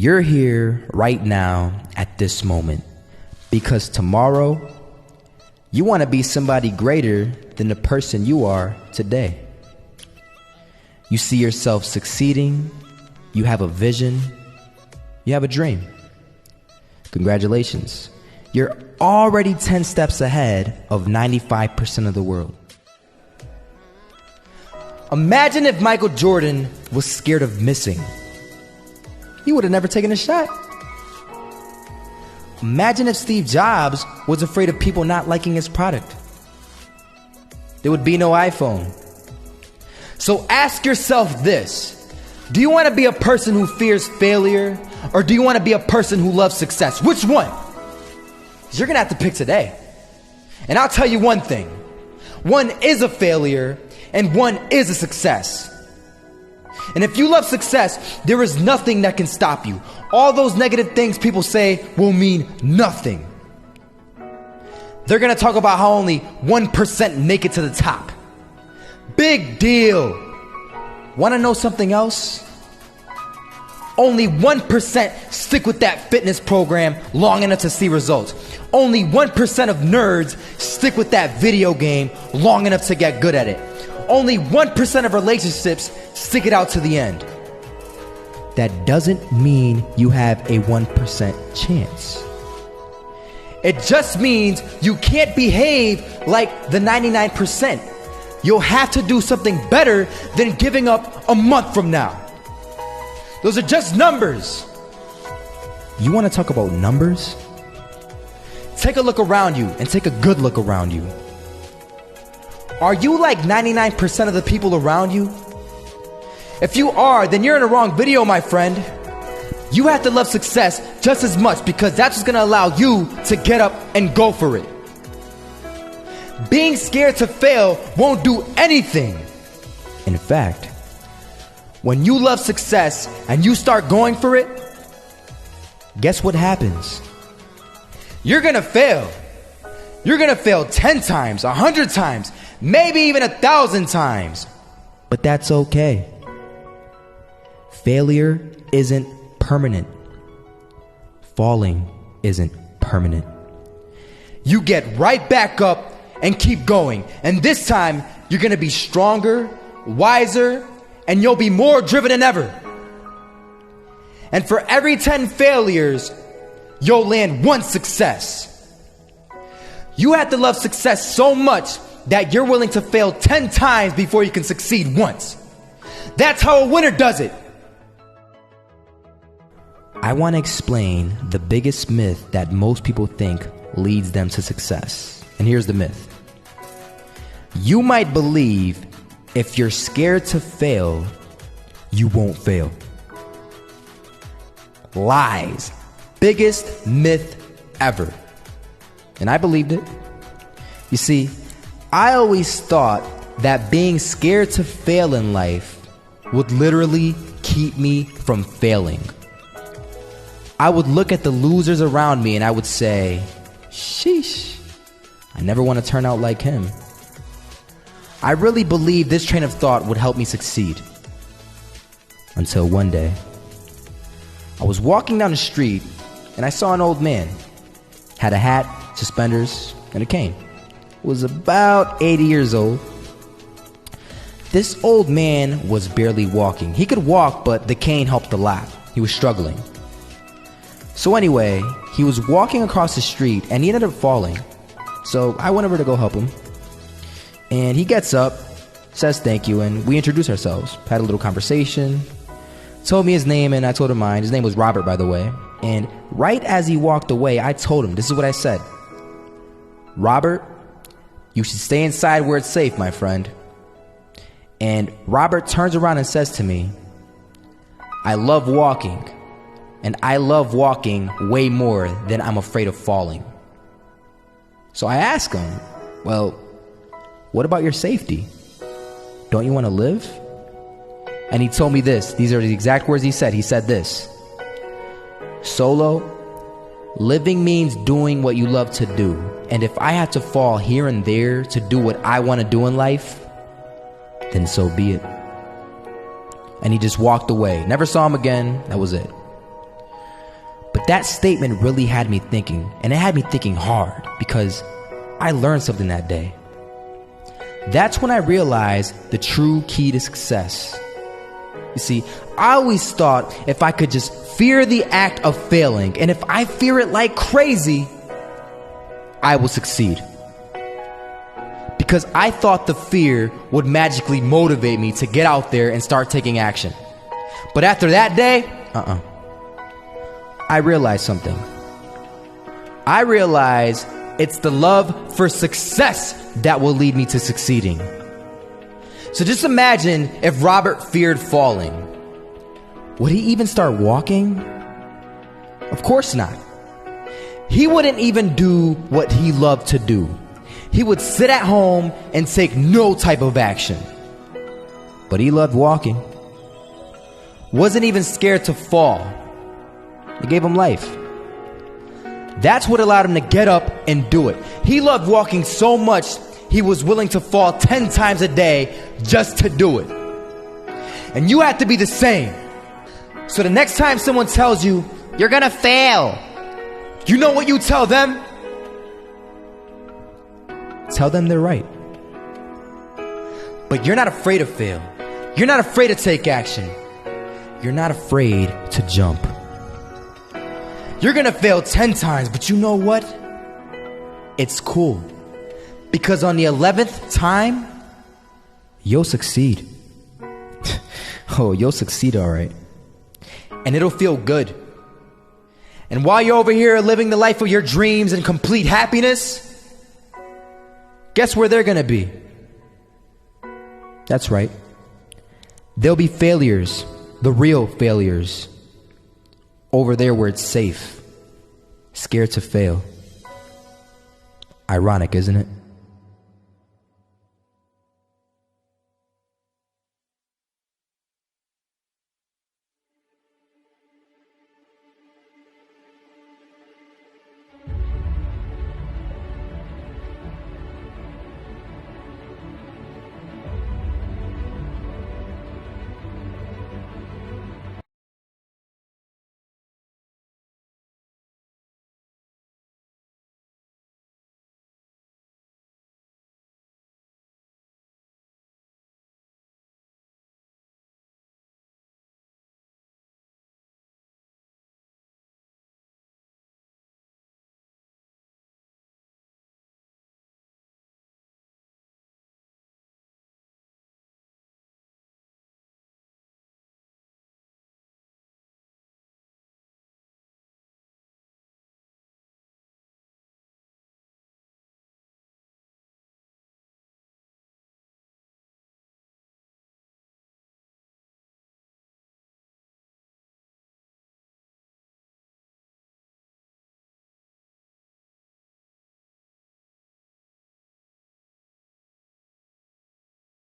You're here right now at this moment because tomorrow you want to be somebody greater than the person you are today. You see yourself succeeding, you have a vision, you have a dream. Congratulations. You're already 10 steps ahead of 95% of the world. Imagine if Michael Jordan was scared of missing. He would have never taken a shot. Imagine if Steve Jobs was afraid of people not liking his product. There would be no iPhone. So ask yourself this. Do you want to be a person who fears failure, or do you want to be a person who loves success? Which one? You're going to have to pick today. And I'll tell you one thing. One is a failure and one is a success. And if you love success, there is nothing that can stop you. All those negative things people say will mean nothing. They're going to talk about how only 1% make it to the top. Big deal. Want to know something else? Only 1% stick with that fitness program long enough to see results. Only 1% of nerds stick with that video game long enough to get good at it. Only 1% of relationships stick it out to the end. That doesn't mean you have a 1% chance. It just means you can't behave like the 99%. You'll have to do something better than giving up a month from now. Those are just numbers. You want to talk about numbers? Take a look around you and take a good look around you. Are you like 99% of the people around you? If you are, then you're in the wrong video, my friend. You have to love success just as much because that's what's going to allow you to get up and go for it. Being scared to fail won't do anything. In fact, when you love success and you start going for it, guess what happens? You're going to fail. You're going to fail 10 times, 100 times, maybe even 1,000 times. But that's okay. Failure isn't permanent. Falling isn't permanent. You get right back up and keep going. And this time, you're going to be stronger, wiser, and you'll be more driven than ever. And for every 10 failures, you'll land one success. You have to love success so much that you're willing to fail 10 times before you can succeed once. That's how a winner does it. I want to explain the biggest myth that most people think leads them to success. And here's the myth. You might believe if you're scared to fail, you won't fail. Lies. Biggest myth ever. And I believed it. You see, I always thought that being scared to fail in life would literally keep me from failing. I would look at the losers around me and I would say, sheesh, I never want to turn out like him. I really believed this train of thought would help me succeed. Until one day, I was walking down the street and I saw an old man. Had a hat, suspenders, and a cane. Was about 80 years old. This old man was barely walking. He could walk, but the cane helped a lot. He was struggling. So anyway, he was walking across the street and he ended up falling. So I went over to go help him. And he gets up, says thank you, and we introduced ourselves. Had a little conversation. Told me his name and I told him mine. His name was Robert, by the way. And right as he walked away, I told him, this is what I said. Robert, you should stay inside where it's safe, my friend. And Robert turns around and says to me, I love walking. And I love walking way more than I'm afraid of falling. So I asked him, well, what about your safety? Don't you want to live? And he told me this. These are the exact words he said. He said this. Solo, living means doing what you love to do. And if I have to fall here and there to do what I want to do in life, then so be it. And he just walked away. Never saw him again. That was it. that statement really had me thinking, and it had me thinking hard because I learned something that day. That's when I realized the true key to success. You see, I always thought if I could just fear the act of failing, and if I fear it like crazy, I will succeed. Because I thought the fear would magically motivate me to get out there and start taking action. But after that day, I realized something. I realized it's the love for success that will lead me to succeeding. So just imagine if Robert feared falling. Would he even start walking? Of course not. He wouldn't even do what he loved to do. He would sit at home and take no type of action. But he loved walking. Wasn't even scared to fall. It gave him life. That's what allowed him to get up and do it. He loved walking so much, he was willing to fall 10 times a day just to do it. And you have to be the same. So the next time someone tells you, you're gonna fail, you know what you tell them? Tell them they're right. But you're not afraid to fail. You're not afraid to take action. You're not afraid to jump. You're gonna fail 10 times, but you know what? It's cool. Because on the 11th time, you'll succeed. Oh, you'll succeed, all right. And it'll feel good. And while you're over here living the life of your dreams and complete happiness, guess where they're gonna be? That's right. They'll be failures, the real failures. Over there where it's safe, scared to fail. Ironic, isn't it?